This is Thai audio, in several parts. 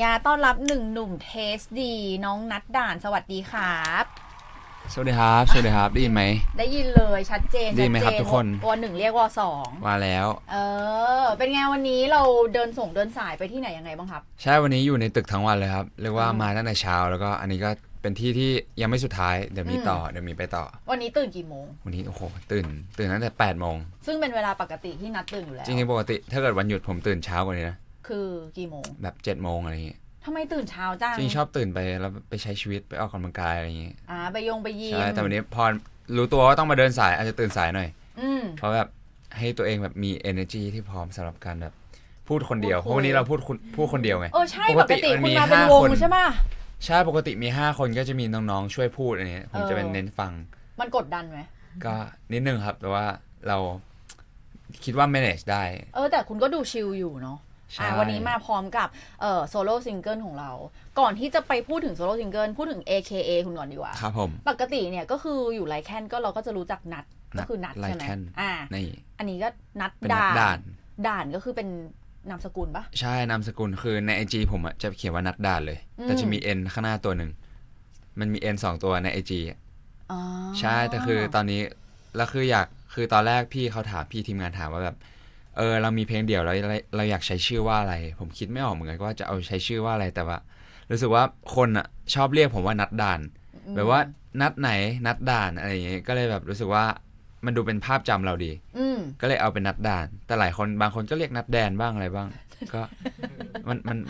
ยาต้อนรับหนึ่งหนุ่มเทสดีน้องนัดด่านสวัสดีครับสวัสดีครับสวัสดีครับได้ยินไหมได้ยินเลยชัดเจนได้ยินไหมครับทุกคนวหนึ่งเรียกวสองมาแล้วเป็นไงวันนี้เราเดินสายไปที่ไหนยังไงบ้างครับใช่วันนี้อยู่ในตึกทั้งวันเลยครับเรียกว่ามาตั้งแต่เช้าแล้วก็อันนี้ก็เป็นที่ที่ยังไม่สุดท้ายเดี๋ยวมีต่อเดี๋ยวมีไปต่อวันนี้ตื่นกี่โมงวันนี้โอ้โหตื่นตั้งแต่8 โมงซึ่งเป็นเวลาปกติที่นัดตื่นอยู่แล้วจริงๆปกติถ้าเกิดวันหยุดผมตื่นเช้ากว่านี้นะคือกี่โมงแบบ7 โมงอะไรอย่างเงี้ยทำไมตื่นเช้าจังจริงชอบตื่นไปแล้วไปใช้ชีวิตไปออกกำลังกายอะไรอย่างเงี้ยไปยิมใช่แต่วันนี้พอรู้ตัวว่าต้องมาเดินสายอาจจะตื่นสายหน่อยเพราะแบบให้ตัวเองแบบมี energy ที่พร้อมสำหรับการแบบพูดคนเดียวเพราะวันนี้เราพูดคนเดียวไงใช่ปกติคุณมาเป็นวงใช่ไหมใช่ปกติมี5 คนก็จะมีน้องๆช่วยพูดอันนี้ผมจะเป็นเน้นฟังมันกดดันไหมก็นิดนึงครับแต่ว่าเราคิดว่า manage ได้แต่คุณก็ดูชิลอยู่เนาะวันนี้มาพร้อมกับโซโล่ซิงเกิลของเราก่อนที่จะไปพูดถึงโซโล่ซิงเกิลพูดถึง AKA คุณก่อนดีกว่าครับผมปกติเนี่ยก็คืออยู่ไลแคนก็เราก็จะรู้จักนัดก็คือนัดใช่ไหมนี่อันนี้ก็นัดด่านก็คือเป็นนามสกุลปะใช่นามสกุลคือใน IG ผมอ่ะจะเขียนว่านัดด่านเลยแต่จะมี N ข้างหน้าตัวหนึ่งมันมี N 2 ตัวใน IG ใช่แต่คือตอนนี้แล้วคือตอนแรกพี่เขาถามพี่ทีมงานถามว่าแบบเรามีเพลงเดี่ยวแล้วเราอยากใช้ชื่อว่าอะไรผมคิดไม่ออกเหมือนกันว่าจะเอาใช้ชื่อว่าอะไรแต่ว่ารู้สึกว่าคนอ่ะชอบเรียกผมว่านัดด่านแบบว่านัดไหนนัดด่านอะไรอย่างเงี้ยก็เลยแบบรู้สึกว่ามันดูเป็นภาพจำเราดีก็เลยเอาเป็นนัดด่านแต่หลายคนบางคนก็เรียกนัดแดนบ้างอะไรบ้างก็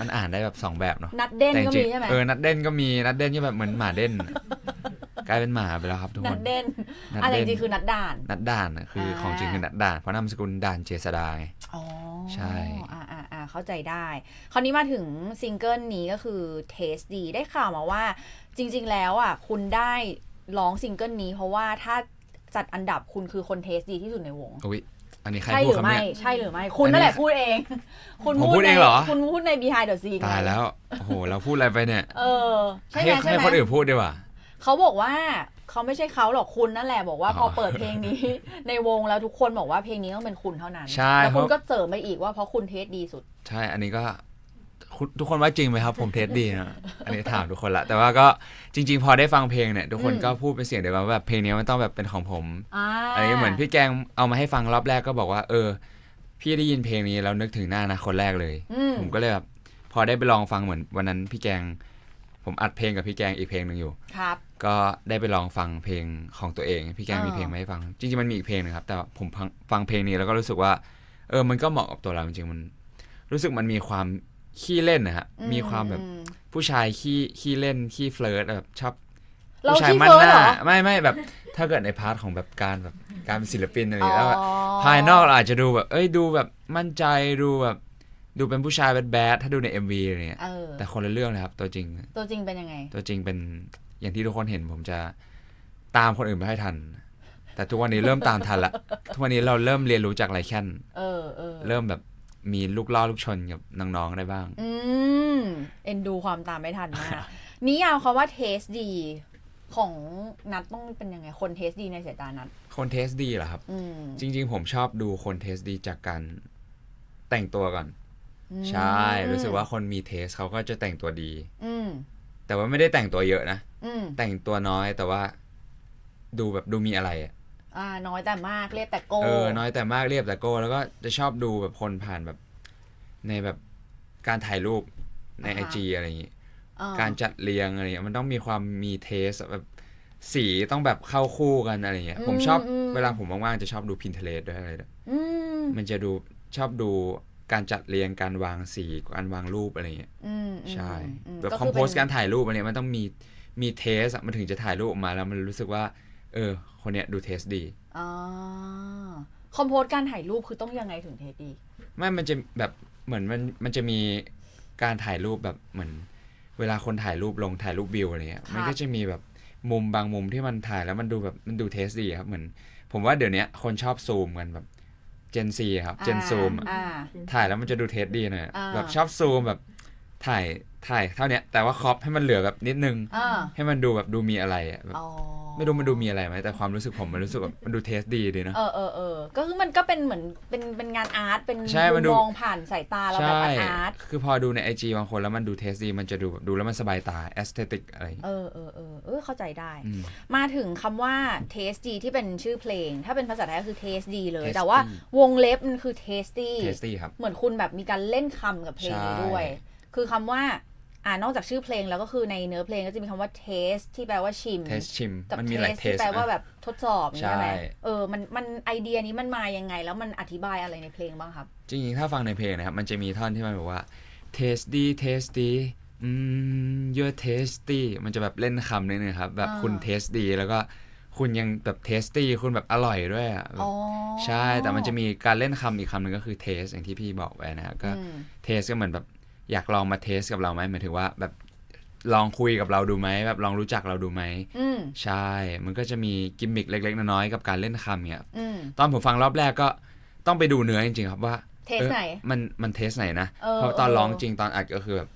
มันอ่านได้แบบ2แบบเนาะนัดเด่นก็มีใช่ไหมนัดเด่นก็มีนัดเด่นที่แบบเหมือนหมาเด่นกลายเป็นหมาไปแล้วครับทุกคนนัดเด่นอะไรจริงคือนัดด่านคือของจริงคือนัดด่านเพราะนามสกุลด่านเจษฎาไงใช่เข้าใจได้คราวนี้มาถึงซิงเกิลนี้ก็คือเทสดีได้ข่าวมาว่าจริงๆแล้วคุณได้ร้องซิงเกิลนี้เพราะว่าถ้าจัดอันดับคุณคือคนเทสดีที่สุดในวงอันนี้ใครพูดครับเนี่ยใช่หรือไม่คุณนั่นแหละพูดเองคุณพูดเองเหรอคุณพูดใน Behind the Scene ตายแล้วโอ้โหเราพูดอะไรไปเนี่ยให้คนอื่นพูดดีกว่าเขาบอกว่าเขาไม่ใช่เขาหรอกคุณนั่นแหละบอกว่าพอเปิดเพลงนี้ในวงแล้วทุกคนบอกว่าเพลงนี้ต้องเป็นคุณเท่านั้นแล้วคุณก็เสริมไปอีกว่าเพราะคุณเทสดีสุดใช่อันนี้ก็ทุกคนว่าจริงไหมครับผมเทสดีนะอันนี้ถามทุกคนละแต่ว่าก็จริงๆพอได้ฟังเพลงเนี่ยทุกคนก็พูดเป็นเสียงเดียวกันว่าแบบเพลงนี้มันต้องแบบเป็นของผมอันนี้เหมือนพี่แกงเอามาให้ฟังรอบแรกก็บอกว่าพี่ได้ยินเพลงนี้แล้วนึกถึงหน้านะคนแรกเลยผมก็เลยแบบพอได้ไปลองฟังเหมือนวันนั้นพี่แกงผมอัดเพลงกับพี่แกงอีกเพลงนึงอยู่ครับก็ได้ไปลองฟังเพลงของตัวเองพี่แกงมีเพลงมาให้ฟังจริงๆมันมีอีกเพลงนึงครับแต่ผมฟังเพลงนี้แล้วก็รู้สึกว่ามันก็เหมาะกับตัวเราจริงๆมันรู้สึกมันมีความขี้เล่นนะฮะมีความแบบผู้ชายขี้เล่นขี้เฟลิร์ตแบบชอบผู้ชายมั่นหน้าไม่แบบถ้าเกิดในพาร์ทของแบบการเป็นศิลปินอะไรแล้วภายนอกเราอาจจะดูแบบดูแบบมั่นใจดูเป็นผู้ชายแบดถ้าดูใน MV อะไรเงี้ยแต่คนละเรื่องเลยครับตัวจริงเป็นยังไงตัวจริงเป็นอย่างที่ทุกคนเห็นผมจะตามคนอื่นไม่ให้ทันแต่ทุกวันนี้เริ่มตามทันละทุกวันนี้เราเริ่มเรียนรู้จากไลแคนเริ่มแบบมีลูกล่อลูกชนกับน้องๆได้บ้างเอ็นดูความตามไม่ทันมากนิยามคำว่าเทสดีของนัดต้องเป็นยังไงคนเทสดีในสายตานัดคนเทสดีเหรอครับจริงๆผมชอบดูคนเทสดีจากการแต่งตัวก่อนใช่รู้สึกว่าคนมีเทสเขาก็จะแต่งตัวดีแต่ว่าไม่ได้แต่งตัวเยอะนะแต่งตัวน้อยแต่ว่าดูมีอะไรน้อยแต่มากเรียบแต่โก้น้อยแต่มากเรียบแต่โก้แล้วก็จะชอบดูแบบคนผ่านแบบในแบบการถ่ายรูปใน IG อะไรอย่างงี้การจัดเรียงอะไรเงี้ยมันต้องมีความมีเทสแบบสีต้องแบบเข้าคู่กันอะไรเงี้ยผมชอบเวลาผมว่างๆจะชอบดู Pinterest ด้วยอะไรด้วยมันจะชอบดูการจัดเรียงการวางสีการวางรูปอะไรเงี้ยใช่แบบคอมโพสการถ่ายรูปอะไรมันต้องมีเทสมันถึงจะถ่ายรูปออกมาแล้วมันรู้สึกว่าคนเนี้ยดูเทสดีคอมโพสการถ่ายรูปคือต้องยังไงถึงเทสดีไม่มันจะแบบเหมือนมันจะมีการถ่ายรูปแบบเหมือนเวลาคนถ่ายรูปลงถ่ายรูปวิวอะไรเงี้ยมันก็จะมีแบบมุมบางมุมที่มันถ่ายแล้วมันดูเทสดีครับเหมือนผมว่าเดี๋ยวนี้คนชอบซูมกันแบบเจนซีครับเจนซูมถ่ายแล้วมันจะดูเทสดีหน่อยแบบชอบซูมแบบ ถ่ายเท่าเนี้ยแต่ว่าครอปให้มันเหลือแบบนิดนึง ให้มันดูแบบดูมีอะไรอะแบบไม่รู้มันดูมีอะไรไหมแต่ความรู้สึกผมมันรู้สึกแบบมันดูเทสดีดีนะก็คือมันก็เป็นเหมือนเป็นงานอาร์ตเป็นมองผ่านสายตาเราแบบอาร์ตคือพอดูใน IG บางคนแล้วมันดูเทสดีมันจะดูแล้วมันสบายตาแอสเธติกอะไรเข้าใจได้มาถึงคำว่าเทสดีที่เป็นชื่อเพลงถ้าเป็นภาษาไทยก็คือเทสดีเลยแต่ว่าวงเล็บมันคือเทสตี้ครับเหมือนคุณแบบมีการเล่นคำกับเพลงนี้ด้วยคือคำว่านอกจากชื่อเพลงแล้วก็คือในเนื้อเพลงก็จะมีคำว่า taste ที่แปลว่าชิมกับ taste ที่แปลว่าแบบทดสอบใช่ไหมมันไอเดียนี้มันมายังไงแล้วมันอธิบายอะไรในเพลงบ้างครับจริงๆถ้าฟังในเพลงนะครับมันจะมีท่อนที่มันบอกว่า tasty you're tasty มันจะแบบเล่นคำนิดนึงครับแบบคุณ tasty แล้วก็คุณยังแบบ tasty คุณแบบอร่อยด้วยอ่ะใช่แต่มันจะมีการเล่นคำอีกคำหนึ่งก็คือ taste อย่างที่พี่บอกไว้นะครับก็ taste ก็เหมือนแบบอยากลองมาเทสกับเราไหมหมายถึงว่าแบบลองคุยกับเราดูไหมแบบลองรู้จักเราดูไหมใช่มันก็จะมีกิมมิคเล็กๆน้อยๆกับการเล่นคำเนี่ยตอนผมฟังรอบแรกก็ต้องไปดูเนื้อจริงๆครับว่าเทสไหนมันเทสไหนนะเพราะตอนร้องจริงตอนอัดก็คือแบบ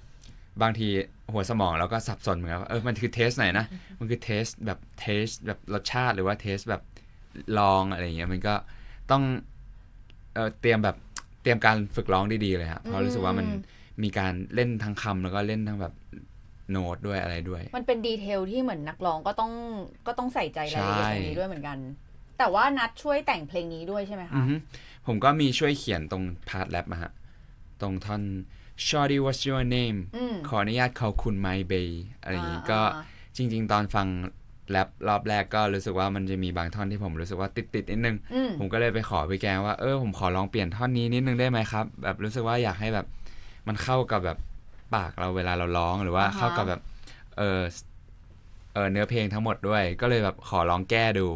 บางทีหัวสมองเราก็สับสนเหมือนกันว่ามันคือเทสไหนนะมันคือเทสแบบรสชาติหรือว่าเทสแบบลองอะไรอย่างเงี้ยมันก็ต้องเตรียมการฝึกร้องดีๆเลยครับเพราะรู้สึกว่ามันมีการเล่นทั้งคำแล้วก็เล่นทั้งแบบโน้ตด้วยอะไรด้วยมันเป็นดีเทลที่เหมือนนักร้องก็ต้องใส่ใจรายละเอียดตรงนี้ด้วยเหมือนกันแต่ว่านัดช่วยแต่งเพลงนี้ด้วยใช่ไหมคะผมก็มีช่วยเขียนตรงพาร์ทแรปมาฮะตรงท่อน Shorty what's your name ขออนุญาตเขาคุณ my bay อะไรอย่างงี้ก็จริงๆตอนฟังแรปรอบแรกก็รู้สึกว่ามันจะมีบางท่อนที่ผมรู้สึกว่าติดนิดนึงผมก็เลยไปขอพี่แกว่าผมขอลองเปลี่ยนท่อนนี้นิดนึงได้ไหมครับแบบรู้สึกว่าอยากให้แบบมันเข้ากับแบบปากเราเวลาเราร้องหรือว่าเข้ากับแบบเนื้อเพลงทั้งหมดด้วยก็เลยแบบขอลองแก้ดู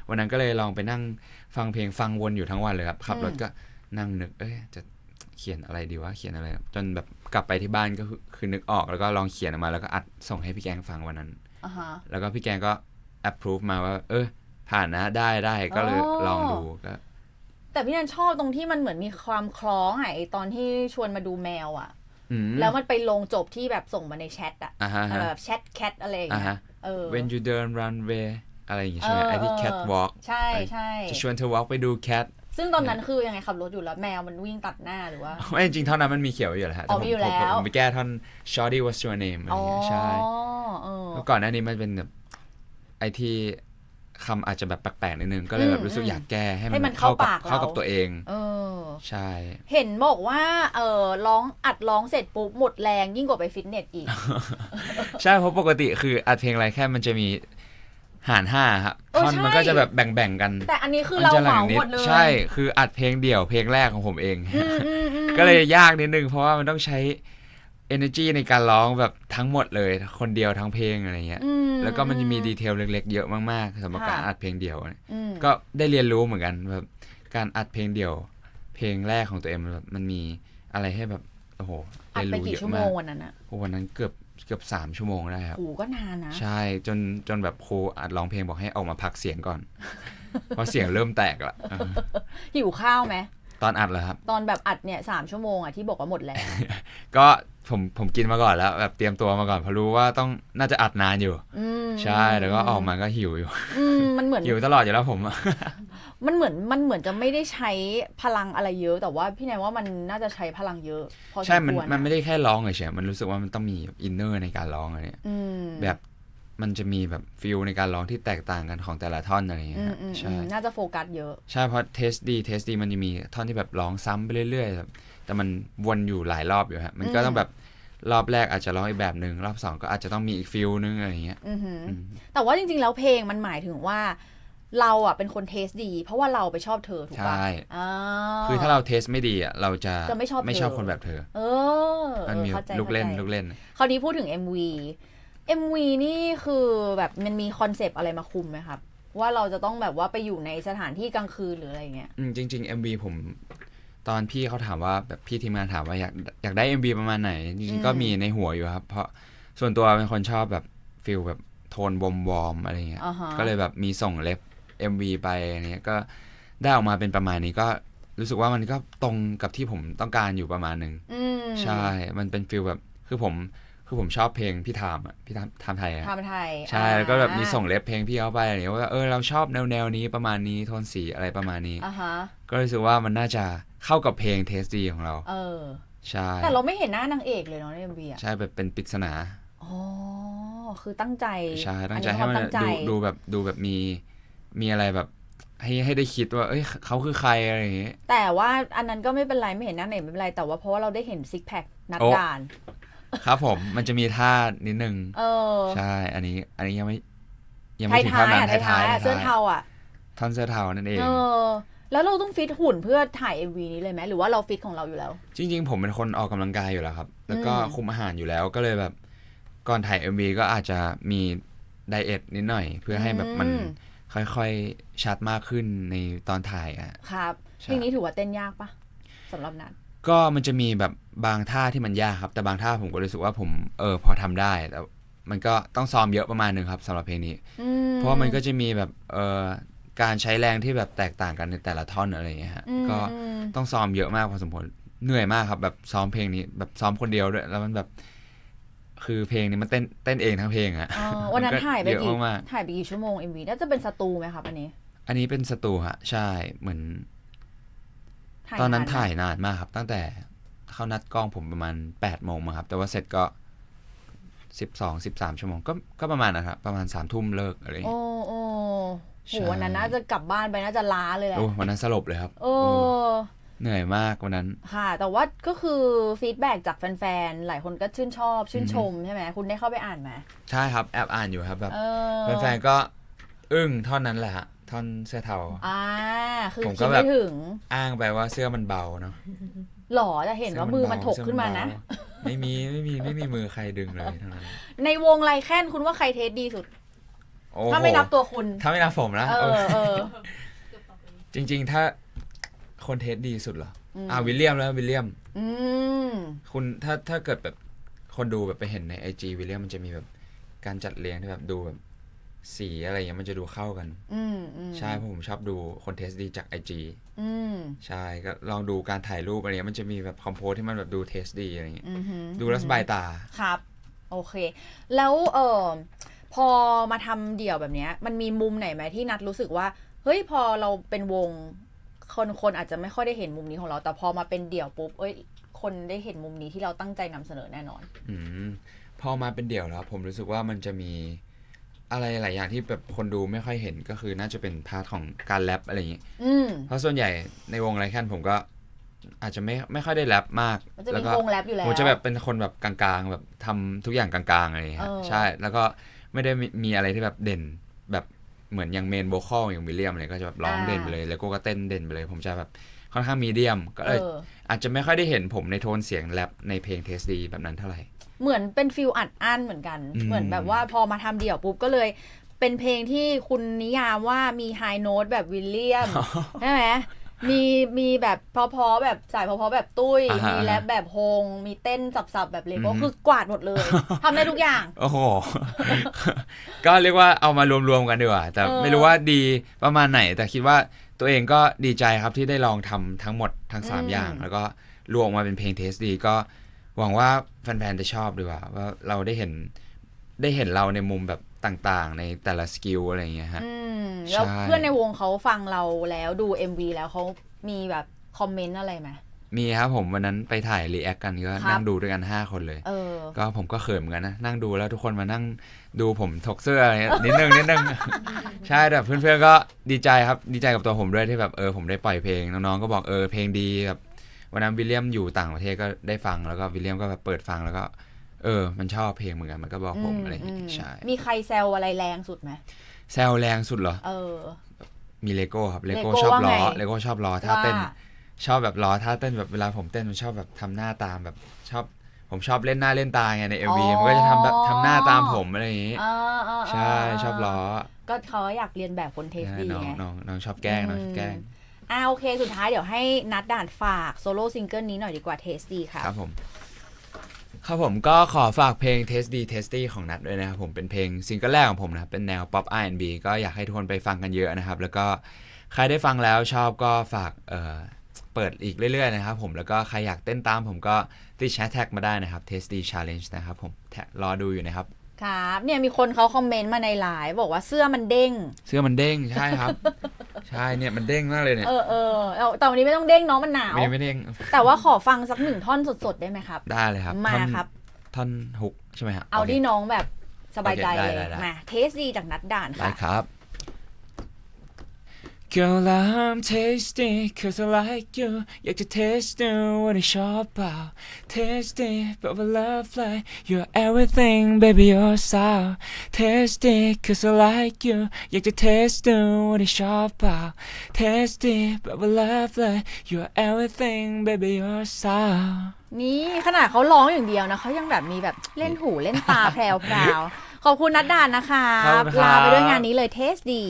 วันนั้นก็เลยลองไปนั่งฟังเพลงฟังวนอยู่ทั้งวันเลยครับขับรถก็นั่งนึกจะเขียนอะไรดีวะเขียนอะไรจนแบบกลับไปที่บ้านก็คือนึกออกแล้วก็ลองเขียนออกมาแล้วก็อัดส่งให้พี่แกงฟังวันนั้นแล้วก็พี่แกงก็ approve มาว่าผ่านนะได้ก็เลยลองดูก็แต่พี่นันชอบตรงที่มันเหมือนมีความคล้องไอ้ตอนที่ชวนมาดูแมวอ่ะแล้วมันไปลงจบที่แบบส่งมาในแชทอ่ะแบบแชทแคทอะไรอย่างเงี้ยwhen you turn runway อะไรอย่างงี้ใช่ไหมไอ้ที่ cat walk ใช่จะชวนเธอ walk ไปดู cat ซึ่งตอนนั้นคือยังไงขับรถอยู่แล้วแมวมันวิ่งตัดหน้าหรือว่าไม่จริงๆท่อนนั้นมันมีเขียวอยู่แล้วฮะแต่ผมไปแก้ท่อน shorty what's your name อะไรอย่างเงี้ยใช่แล้วก่อนหน้านี้มันเป็นแบบไอ้ที่คำอาจจะแบบแปลกๆนิดนึงก็เลยแบบรู้สึกอยากแก้ให้มันเข้ากับตัวเองใช่เห็นบอกว่าร้องเสร็จปุ๊บหมดแรงยิ่งกว่าไปฟิตเนสอีก ใช่เพราะปกติคืออัดเพลงอะไรแค่มันจะมีหาร5ครับท่อนมันก็จะแบบแบ่งๆกันแต่อันนี้คือเราเหมาหมดเลยใช่คืออัดเพลงเดี่ยวเพลงแรกของผมเองก็เลยยากนิดนึงเพราะว่ามันต้องใช้ energy ในการร้องแบบทั้งหมดเลยคนเดียวทั้งเพลงอะไรเงี้ยแล้วก็มันจะมีดีเทลเล็กๆเยอะมากๆสำหรับการอัดเพลงเดี่ยวก็ได้เรียนรู้เหมือนกันแบบการอัดเพลงเดี่ยวเพลงแรกของตัวเองมันมีอะไรให้แบบโอ้โหเรียนรู้เยอะมากวันนั้นอะวันนั้นเกือบ3 ชั่วโมงได้ครับโอ้ก็นานนะใช่จนแบบครูอัดร้องเพลงบอกให้ออกมาพักเสียงก่อนเพราะเสียงเริ่มแตกละหิวข้าวไหมตอนอัดเหรอครับตอนแบบอัดเนี่ย3 ชั่วโมงอะที่บอกว่าหมดแล้วก็ผมกินมาก่อนแล้วแบบเตรียมตัวมาก่อนเพราะรู้ว่าต้องน่าจะอัดนานอยู่ใช่แล้วก็ออกมาก็หิวอยู่มันเหมือนหิวตลอดอยู่แล้วผมมันเหมือนจะไม่ได้ใช้พลังอะไรเยอะแต่ว่าพี่แนนว่ามันน่าจะใช้พลังเยอะพอสมควรใช่มันไม่ได้แค่ร้องเฉยๆมันรู้สึกว่ามันต้องมีอินเนอร์ในการร้องอะไรเนี่ยแบบมันจะมีแบบฟีลในการร้องที่แตกต่างกันของแต่ละท่อนอะไรอย่างเงี้ยใช่น่าจะโฟกัสเยอะใช่เพราะเทสดีมันจะมีท่อนที่แบบร้องซ้ำไปเรื่อยๆแต่มันวนอยู่หลายรอบอยู่ฮะมันก็ต้องแบบรอบแรกอาจจะร้องอีกแบบนึงรอบ2ก็อาจจะต้องมีอีกฟีลนึงอะไรอย่างเงี้ยแต่ว่าจริงๆแล้วเพลงมันหมายถึงว่าเราอ่ะเป็นคนเทสดีเพราะว่าเราไปชอบเธอถูกป่ะใช่คือถ้าเราเทสไม่ดีอ่ะเราจะไม่ชอบคนแบบเธอมันมีลูกเล่นคราวนี้พูดถึง MV นี่คือแบบมันมีคอนเซปต์อะไรมาคุมไหมครับว่าเราจะต้องแบบว่าไปอยู่ในสถานที่กลางคืนหรืออะไรเงี้ยจริงๆ MV ผมตอนพี่เขาถามว่าแบบพี่ทีมงานถามว่าอยากได้ MV ประมาณไหนจริงๆก็มีในหัวอยู่ครับเพราะส่วนตัวเป็นคนชอบแบบฟีลแบบโทนวอร์มอะไรเงี้ยก็เลยแบบมีส่งเล็บ MV ไปเนี่ยก็ได้ออกมาเป็นประมาณนี้ก็รู้สึกว่ามันก็ตรงกับที่ผมต้องการอยู่ประมาณนึงใช่มันเป็นฟีลแบบคื คือผมชอบเพลงพี่ไทม์อ่ะพี่ไทม์ไทยอ่ะ ทำไทย ใช่แล้วก็แบบมีส่งเล็บเพลงพี่เขาไปอะไรอย่างเงี้ยว่าเราชอบแนวนี้ประมาณนี้โทนสีอะไรประมาณนี้ก็รู้สึกว่ามันน่าจะเข้ากับเพลงเทสดีของเราใช่แต่เราไม่เห็นหน้านางเอกเลยเนาะใน MV อ่ะใช่แบบเป็นปริศนาอ๋อคือตั้งใจใช่ตั้งใจให้มันดูแบบมีอะไรแบบให้ได้คิดว่าเอ้ยเขาคือใครอะไรอย่างเงี้ยแต่ว่าอันนั้นก็ไม่เป็นไรไม่เห็นหน้าเอกไม่เป็นไรแต่ว่าเพราะว่าเราได้เห็นซิกแพคนัดด่านครับผมมันจะมีท่านิดนึงใช่อันนี้ยังไม่ถึงเท่านั้นท้ายเสื้อเทาอ่ะท่อนเสื้อเทานั่นเองแล้วเราต้องฟิตหุ่นเพื่อถ่าย MV นี้เลยไหมหรือว่าเราฟิตของเราอยู่แล้วจริงๆผมเป็นคนออกกำลังกายอยู่แล้วครับแล้วก็คุมอาหารอยู่แล้วก็เลยแบบก่อนถ่าย MV ก็อาจจะมีไดเอทนิดหน่อยเพื่อให้แบบมันค่อยๆชัดมากขึ้นในตอนถ่ายอ่ะครับเพลงนี้ถือว่าเต้นยากปะสำหรับนัทก็มันจะมีแบบบางท่าที่มันยากครับแต่บางท่าผมก็รู้สึกว่าผมพอทำได้แต่มันก็ต้องซ้อมเยอะประมาณนึงครับสำหรับเพลงนี้เพราะมันก็จะมีแบบการใช้แรงที่แบบแตกต่างกันในแต่ละท่อนอะไรอย่างเงี้ยฮะก็ต้องซ้อมเยอะมากพอสมควรเหนื่อยมากครับแบบซ้อมเพลงนี้แบบซ้อมคนเดียวด้วยแล้วมันแบบคือเพลงนี้มันเต้นเองทั้งเพลงอะวันนั้นถ่ายไปกี่ชั่วโมง MV น่าจะเป็นสตูไหมครับอันนี้เป็นสตูฮะใช่เหมือนตอนนั้นถ่ายนานมากครับตั้งแต่เข้านัดกล้องผมประมาณ8 โมงมาครับแต่ว่าเสร็จก็13 ชั่วโมงก็ประมาณนะครับประมาณ3 ทุ่มเลิกอะไรอย่างเงี้ยโอ้โหวันนั้นน่าจะกลับบ้านไปน่าจะล้าเลยแหละวันนั้นสลบเลยครับเหนื่อยมากวันนั้นค่ะแต่ว่าก็คือฟีดแบ็กจากแฟนๆหลายคนก็ชื่นชมใช่ไหมคุณได้เข้าไปอ่านไหมใช่ครับแอบอ่านอยู่ครับแบบแฟนๆก็อึ้งท่อนนั้นแหละฮะท่อนเสื้อเทาคือผมก็แบบอ้างไปว่าเสื้อมันเบาเนาะหล่อจะเห็นว่ามือมันถกขึ้นมานะไม่มีมือใครดึงเลยทั้งนั้นในวงไลแคนคุณว่าใครเทสดีสุดถ้าไม่นับตัวคุณถ้าไม่นับผมนะจริงๆถ้าคนเทสดีสุดเหรอวิลเลียมแล้ววิลเลียมคุณถ้าเกิดแบบคนดูแบบไปเห็นใน IG วิลเลียมมันจะมีแบบการจัดเรียงที่แบบดูแบบสีอะไรเงี้ยมันจะดูเข้ากันใช่เพราะผมชอบดูคนเทสดีจาก IG ใช่ก็ลองดูการถ่ายรูปอะไรเงี้ยมันจะมีแบบคอมโพสที่มันแบบดูเทสดีอะไรเงี้ยดูแล้วสบายตาครับโอเคแล้วพอมาทำเดี่ยวแบบนี้มันมีมุมไหนไหมที่นัดรู้สึกว่าเฮ้ยพอเราเป็นวงคนอาจจะไม่ค่อยได้เห็นมุมนี้ของเราแต่พอมาเป็นเดี่ยวปุ๊บคนได้เห็นมุมนี้ที่เราตั้งใจนำเสนอแน่นอนพอมาเป็นเดี่ยวแล้วผมรู้สึกว่ามันจะมีอะไรหลายอย่างที่แบบคนดูไม่ค่อยเห็นก็คือน่าจะเป็นพาร์ทของการแรปอะไรอย่างงี้เพราะส่วนใหญ่ในวงไรแคนผมก็อาจจะไม่ค่อยได้แรปมากแล้วก็ผมจะแบบเป็นคนแบบกลางๆแบบทำทุกอย่างกลางๆอะไรอย่างเงี้ยใช่แล้วก็ไม่ได้มีอะไรที่แบบเด่นแบบเหมือนอย่างเมนโวคอลอย่างวิลเลียมอะไรก็จะแบบร้องเด่นไปเลยแล้วก็เต้นเด่นไปเลยผมจะแบบค่อนข้างมีเดียมก็เลยอาจจะไม่ค่อยได้เห็นผมในโทนเสียงแรปในเพลงเทสดีแบบนั้นเท่าไหร่เหมือนเป็นฟิลอัดอั้นเหมือนกันเหมือนแบบว่าพอมาทำเดี่ยวปุ๊บก็เลยเป็นเพลงที่คุณนิยามว่ามีไฮโน้ตแบบวิลเลียมใช่ไหมมีแบบเพอๆแบบสายเพอๆแบบตุ้ยมีแรปแบบโฮงมีเต้นสับๆแบบเลโก้คือกวาดหมดเลยทำได้ทุกอย่างโอ้โหก็เรียกว่าเอามารวมๆกันดีกว่าแต่ไม่รู้ว่าดีประมาณไหนแต่คิดว่าตัวเองก็ดีใจครับที่ได้ลองทำทั้งหมดทั้ง3อย่างแล้วก็รวมมาเป็นเพลงเทสดีก็หวังว่าแฟนๆจะชอบดีกว่าว่าเราได้เห็นเราในมุมแบบต่างๆในแต่ละสกิลอะไรอย่างเงี้ยฮะแล้วเพื่อนในวงเขาฟังเราแล้วดู MV แล้วเขามีแบบคอมเมนต์อะไรไหมมีครับผมวันนั้นไปถ่ายรีแอคกันก็นั่งดูด้วยกัน5 คนเลยก็ผมก็เขินเหมือนกันนะนั่งดูแล้วทุกคนมานั่งดูผมถกเสื้ออะไรนิดนึง ใช่แต่เพื่อนๆก็ดีใจครับดีใจกับตัวผมด้วยที่แบบผมได้ปล่อยเพลงน้องๆก็บอกเพลงดีแบบวันนั้นวิลเลียมอยู่ต่างประเทศก็ได้ฟังแล้วก็วิลเลียมก็แบบเปิดฟังแล้วก็มันชอบเพลงเหมือนกันมันก็บอกผมอะไรอย่างงี้ใช่มีใครแซวอะไรแรงสุดไหมแซวแรงสุดเหรอมีเลโก้ครับเลโก้ชอบล้อท่าเต้นชอบแบบล้อท่าเต้นแบบเวลาผมเต้นมันชอบแบบทำหน้าตามแบบผมชอบเล่นหน้าเล่นตาไงใน MV มันก็จะทำแบบทำหน้าตามผมอะไรอย่างงี้ใช่ชอบล้อก็เขาอยากเรียนแบบคนเทสดีไงน้องชอบแกล้งโอเคสุดท้ายเดี๋ยวให้นัดด่านฝากโซโล่ซิงเกิลนี้หน่อยดีกว่าเทสดีค่ะครับผมก็ขอฝากเพลง Tasty ของนัทด้วยนะครับผมเป็นเพลงซิงเกิลแรกของผมนะเป็นแนว Pop R&B ก็อยากให้ทุกคนไปฟังกันเยอะนะครับแล้วก็ใครได้ฟังแล้วชอบก็ฝาก เปิดอีกเรื่อยๆนะครับผมแล้วก็ใครอยากเต้นตามผมก็ติดแฮชแท็กมาได้นะครับ Tasty Challenge นะครับผมรอดูอยู่นะครับครับเนี่ยมีคนเขาคอมเมนต์มาในไลน์บอกว่าเสื้อมันเด้งใช่ครับ ใช่เนี่ยมันเด้งมากเลยเนี่ยแต่วันนี้ไม่ต้องเด้งน้องมันหนาวไม่เด้งแต่ว่าขอฟังสัก1 ท่อนสดๆได้ไหมครับได้เลยครับมาครับท่อนฮุกใช่ไหมครับเอาที่น้องแบบสบายใจเลยมาเทสดีจากนัดด่านค่ะได้ครับ Girl I'm tasty cause I like you อยากจะ taste you ว่าได้ชอบเปล่า Tasty but I love like you're everything baby you're sour Tasty cause I like you อยากจะ taste you ว่าได้ชอบเปล่า Tasty but I love like you're everything baby you're sour นี่ขนาดเขาร้องอย่างเดียวนะเขายังแบบมีแบบเล่นหูเล่นตาแพรวๆขอบคุณนัดด่านนะคะลาไปด้วยงานนี้เลยเทสดี